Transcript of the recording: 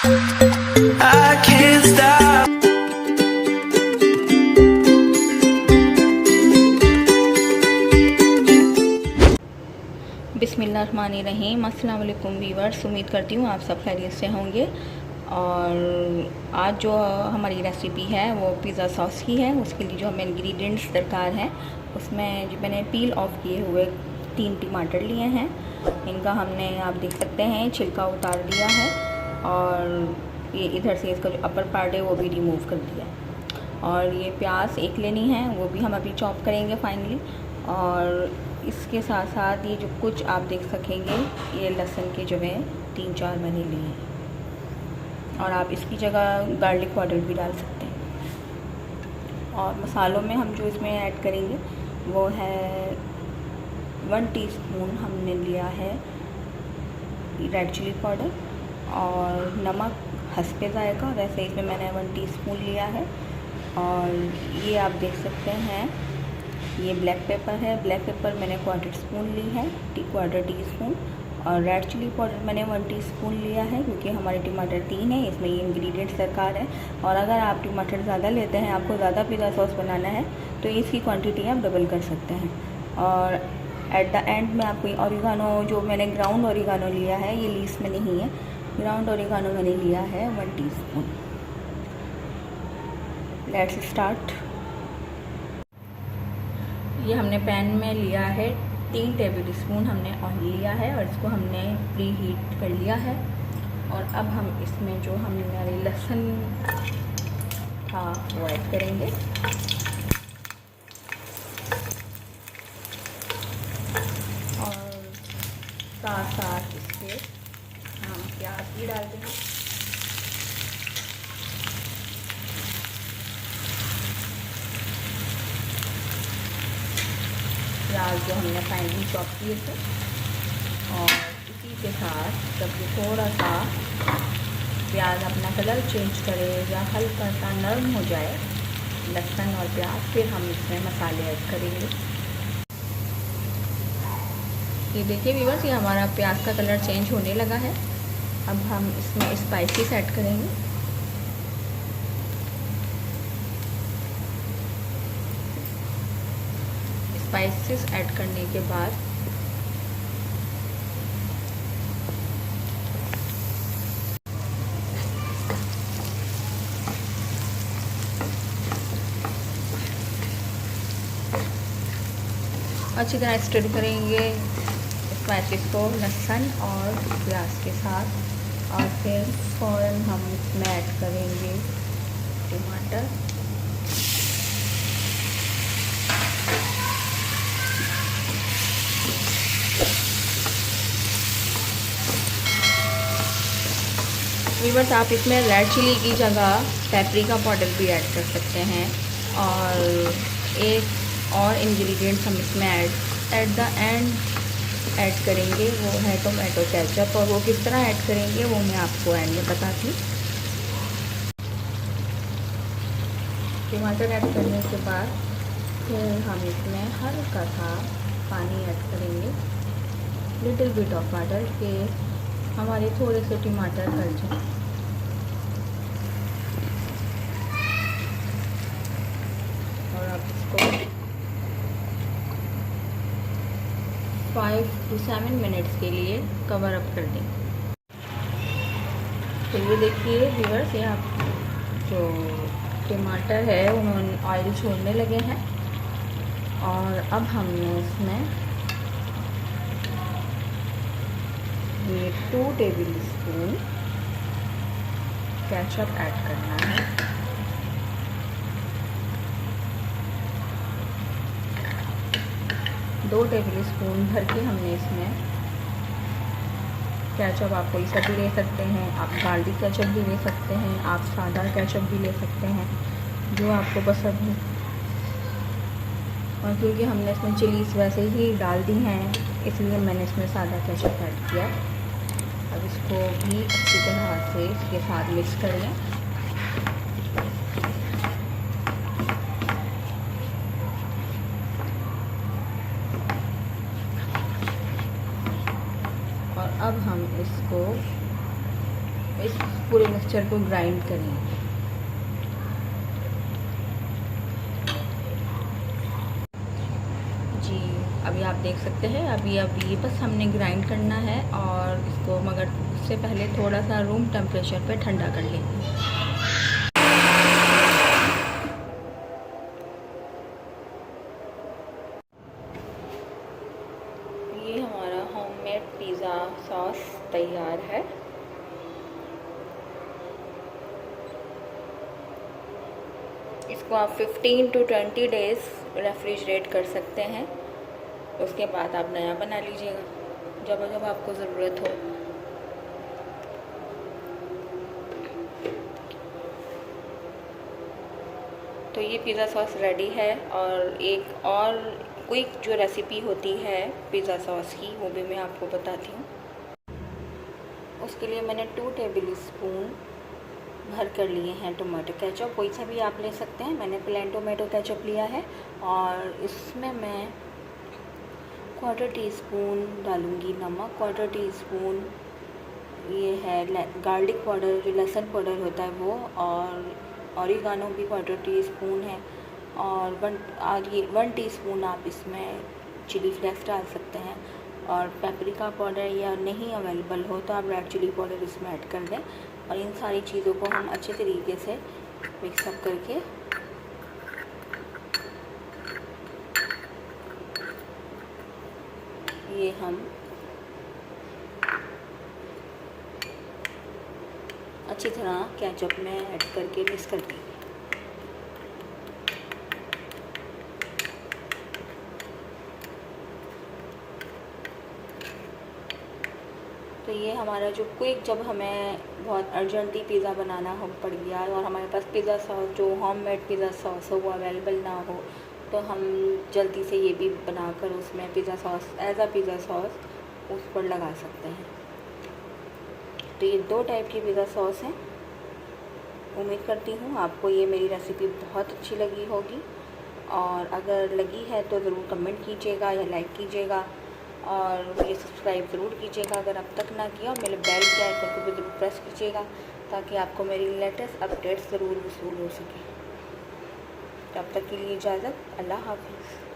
I can't stop. बिस्मिल्लाहिर्रहमानिर्रहीम। अस्सलाम वालेकुम वीवर्स, उम्मीद करती हूँ आप सब खैरियत से होंगे। और आज जो हमारी रेसिपी है वो पिज़्ज़ा सॉस की है। उसके लिए जो हमें इंग्रेडिएंट्स दरकार हैं उसमें जो मैंने पील ऑफ किए हुए 3 टमाटर लिए हैं। इनका हमने आप देख सकते हैं छिलका उतार दिया है और ये इधर से इसका जो अपर पार्ट है वो भी रिमूव कर दिया। और ये प्याज 1 लेनी है, वो भी हम अभी चॉप करेंगे फाइनली। और इसके साथ साथ ये जो कुछ आप देख सकेंगे ये लहसुन के जो है 3-4 मैंने लिए हैं। और आप इसकी जगह गार्लिक पाउडर भी डाल सकते हैं। और मसालों में हम जो इसमें ऐड करेंगे वो है 1 टीस्पून हमने लिया है रेड चिली पाउडर और नमक हस्बे ज़ायका, वैसे इसमें मैंने 1 टीस्पून लिया है। और ये आप देख सकते हैं ये ब्लैक पेपर है। ब्लैक पेपर मैंने 1/4 स्पून ली है, 1/4 टीस्पून। और रेड चिली पाउडर मैंने 1 टीस्पून लिया है क्योंकि हमारे टमाटर 3 हैं, इसमें ये इंग्रेडिएंट्स दरकार है। और अगर आप टमाटर ज़्यादा लेते हैं, आपको ज़्यादा पिज़्ज़ा सॉस बनाना है तो इसकी क्वांटिटी आप डबल कर सकते हैं। और एट द एंड में आपको ऑरिगानो जो मैंने ग्राउंड ऑरिगानो लिया है, ये लीस में नहीं है, ग्राउंड ऑरिगानो मैंने लिया है 1 टीस्पून। Let's start. ये हमने पैन में लिया है 3 टेबल स्पून हमने ऑयल लिया है और इसको हमने प्री हीट कर लिया है। और अब हम इसमें जो हमारे लहसुन था वो ऐड करेंगे। और साथ साथ इसके हम प्याज भी डाल देंगे। प्याज जो हमने फाइनली चॉप किए थे। और इसी के साथ जब ये थोड़ा सा प्याज अपना कलर चेंज करे या हल्का सा नरम हो जाए लहसुन और प्याज, फिर हम इसमें मसाले ऐड करेंगे। ये देखिए व्यूअर्स, ये हमारा प्याज का कलर चेंज होने लगा है। अब हम इसमें स्पाइसेस ऐड करेंगे। स्पाइसेस ऐड करने के बाद अच्छी तरह स्टर करेंगे स्पाइसेस को लहसुन और प्याज के साथ। और फिर फ़ौरन हम इसमें ऐड करेंगे टमाटर। व्यूअर्स, आप इसमें रेड चिली की जगह पेपरिका पाउडर भी ऐड कर सकते हैं। और एक और इंग्रेडिएंट्स हम इसमें एट द एंड ऐड करेंगे, वो है टोमेटो केचप। और वो किस तरह ऐड करेंगे वो मैं आपको एंड में बताती हूँ। टमाटर ऐड करने के बाद फिर हम इसमें हल्का सा पानी ऐड करेंगे, लिटिल बिट ऑफ वाटर, के हमारे थोड़े से टमाटर गल जाए। और अब इसको 5 to 7 मिनट्स के लिए कवर अप कर दें। तो ये देखिए व्यूअर्स, ये आप जो टमाटर है उन्होंने ऑयल छोड़ने लगे हैं। और अब हमने इसमें ये 2 टेबल स्पून केचप ऐड करना है। दो टेबल स्पून भर के हमने इसमें केचप, आप कोई सा भी ले सकते हैं, आप गार्लिक केचप भी ले सकते हैं, आप सादा केचप भी ले सकते हैं, जो आपको पसंद हो। और क्योंकि हमने इसमें चिलीज़ वैसे ही डाल दी हैं इसलिए मैंने इसमें सादा केचप ऐड किया। अब इसको भी अच्छी तरह से इसके साथ मिक्स कर लें। और अब हम इसको इस पूरे मिक्सचर को ग्राइंड करेंगे। जी अभी आप देख सकते हैं, अभी बस हमने ग्राइंड करना है और इसको, मगर उससे पहले थोड़ा सा रूम टेम्परेचर पे ठंडा कर लेंगे। ये हमारा होममेड पिज़्ज़ा सॉस तैयार है। इसको आप 15 to 20 डेज़ रेफ्रिजरेट कर सकते हैं। उसके बाद आप नया बना लीजिएगा जब जब आपको ज़रूरत हो। तो ये पिज़्ज़ा सॉस रेडी है। और एक और क्विक जो रेसिपी होती है पिज़्ज़ा सॉस की, वो भी मैं आपको बताती हूँ। उसके लिए मैंने 2 टेबल स्पून भर कर लिए हैं टोमेटो केचप। कोई सा भी आप ले सकते हैं, मैंने प्लेन टोमेटो केचप लिया है। और इसमें मैं 1/4 टीस्पून डालूँगी नमक, 1/4 टीस्पून ये है गार्लिक पाउडर, जो लहसुन पाउडर होता है वो, और ऑरिगानो भी 1/4 टीस्पून है। और 1 टीस्पून आप इसमें चिली फ्लेक्स डाल सकते हैं। और पेपरिका पाउडर या नहीं अवेलेबल हो तो आप रेड चिली पाउडर इसमें ऐड कर दें। और इन सारी चीज़ों को हम अच्छे तरीके से मिक्सअप करके ये हम अच्छी तरह केचप में ऐड करके मिक्स कर देंगे। तो ये हमारा जो क्विक, जब हमें बहुत अर्जेंटली पिज़्ज़ा बनाना हो पड़ गया और हमारे पास पिज़्ज़ा सॉस, जो होममेड पिज़्ज़ा सॉस हो, वो अवेलेबल ना हो, तो हम जल्दी से ये भी बनाकर उसमें pizza sauce, as a pizza sauce उस पर लगा सकते हैं। तो ये 2 टाइप की पिज़्ज़ा सॉस हैं। उम्मीद करती हूँ आपको ये मेरी रेसिपी बहुत अच्छी लगी होगी। और अगर लगी है तो ज़रूर कमेंट कीजिएगा या लाइक कीजिएगा। और मुझे सब्सक्राइब ज़रूर कीजिएगा अगर अब तक ना किया। और मेरे बेल के आइकन को भी ज़रूर प्रेस कीजिएगा ताकि आपको मेरी लेटेस्ट अपडेट्स ज़रूर वसूल हो सके। तब तक के लिए इजाज़त। अल्लाह हाफ़िज़।